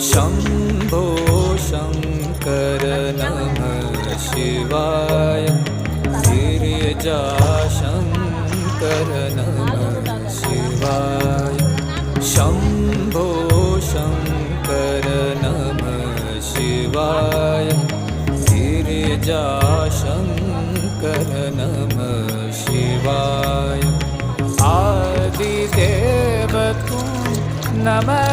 शम्भो शङ्कर नमः शिवाय गिरिजाशङ्कर नमः शिवाय शम्भो शङ्कर नमः शिवाय गिरिजाशङ्कर नमः शिवाय आदिदेव तुम नमः